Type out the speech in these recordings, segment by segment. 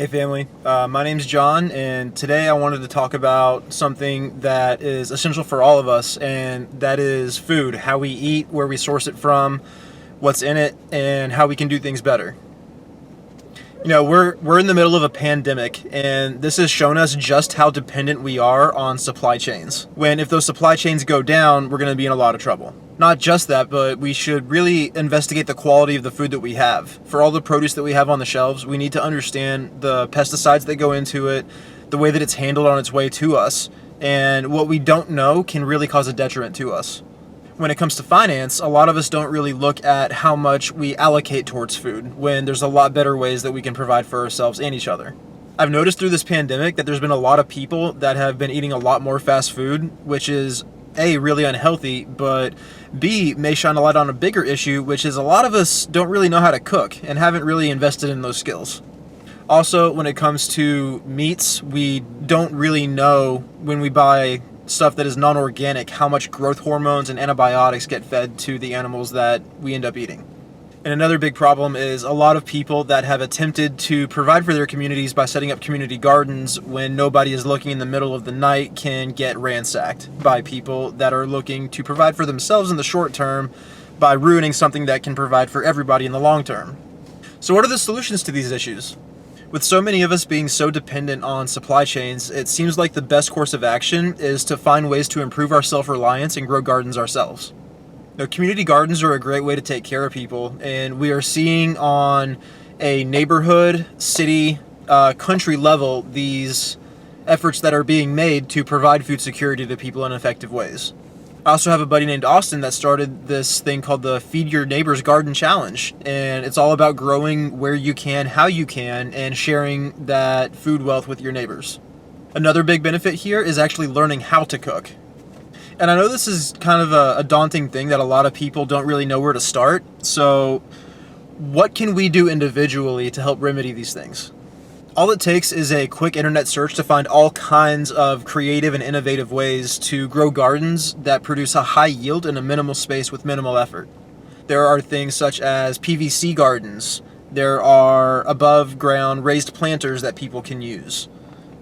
Hey family, my name's John, and today I wanted to talk about something that is essential for all of us, and that is food, how we eat, where we source it from, what's in it, and how we can do things better. You know, we're in the middle of a pandemic, and this has shown us just how dependent we are on supply chains. When if those supply chains go down, we're going to be in a lot of trouble. Not just that, but we should really investigate the quality of the food that we have. For all the produce that we have on the shelves, we need to understand the pesticides that go into it, the way that it's handled on its way to us, and what we don't know can really cause a detriment to us. When it comes to finance, a lot of us don't really look at how much we allocate towards food when there's a lot better ways that we can provide for ourselves and each other. I've noticed through this pandemic that there's been a lot of people that have been eating a lot more fast food, which is A, really unhealthy, but B, may shine a light on a bigger issue, which is a lot of us don't really know how to cook and haven't really invested in those skills. Also, when it comes to meats, we don't really know when we buy stuff that is non-organic how much growth hormones and antibiotics get fed to the animals that we end up eating. And another big problem is a lot of people that have attempted to provide for their communities by setting up community gardens when nobody is looking in the middle of the night can get ransacked by people that are looking to provide for themselves in the short term by ruining something that can provide for everybody in the long term. So what are the solutions to these issues? With so many of us being so dependent on supply chains, it seems like the best course of action is to find ways to improve our self-reliance and grow gardens ourselves. Now, community gardens are a great way to take care of people, and we are seeing on a neighborhood, city, country level these efforts that are being made to provide food security to people in effective ways. I also have a buddy named Austin that started this thing called the Feed Your Neighbor's Garden Challenge, and it's all about growing where you can, how you can, and sharing that food wealth with your neighbors. Another big benefit here is actually learning how to cook. And I know this is kind of a daunting thing that a lot of people don't really know where to start, so what can we do individually to help remedy these things? All it takes is a quick internet search to find all kinds of creative and innovative ways to grow gardens that produce a high yield in a minimal space with minimal effort. There are things such as PVC gardens. There are above ground raised planters that people can use.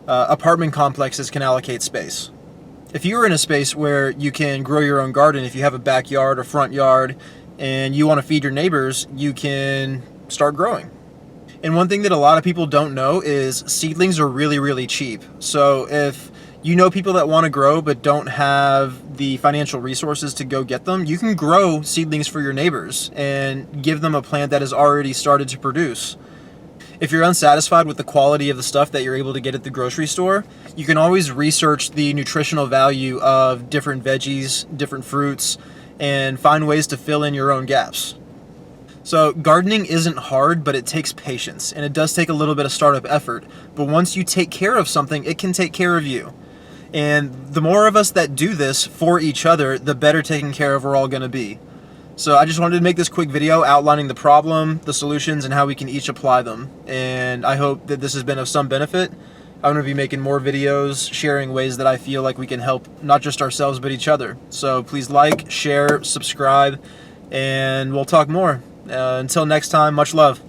Apartment complexes can allocate space. If you're in a space where you can grow your own garden, if you have a backyard or front yard and you want to feed your neighbors, you can start growing. And one thing that a lot of people don't know is seedlings are really, really cheap. So if you know people that want to grow but don't have the financial resources to go get them, you can grow seedlings for your neighbors and give them a plant that has already started to produce. If you're unsatisfied with the quality of the stuff that you're able to get at the grocery store, you can always research the nutritional value of different veggies, different fruits, and find ways to fill in your own gaps. So gardening isn't hard, but it takes patience, and it does take a little bit of startup effort. But once you take care of something, it can take care of you. And the more of us that do this for each other, the better taken care of we're all going to be. So I just wanted to make this quick video outlining the problem, the solutions, and how we can each apply them. And I hope that this has been of some benefit. I'm going to be making more videos, sharing ways that I feel like we can help not just ourselves, but each other. So please like, share, subscribe, and we'll talk more. Until next time, much love.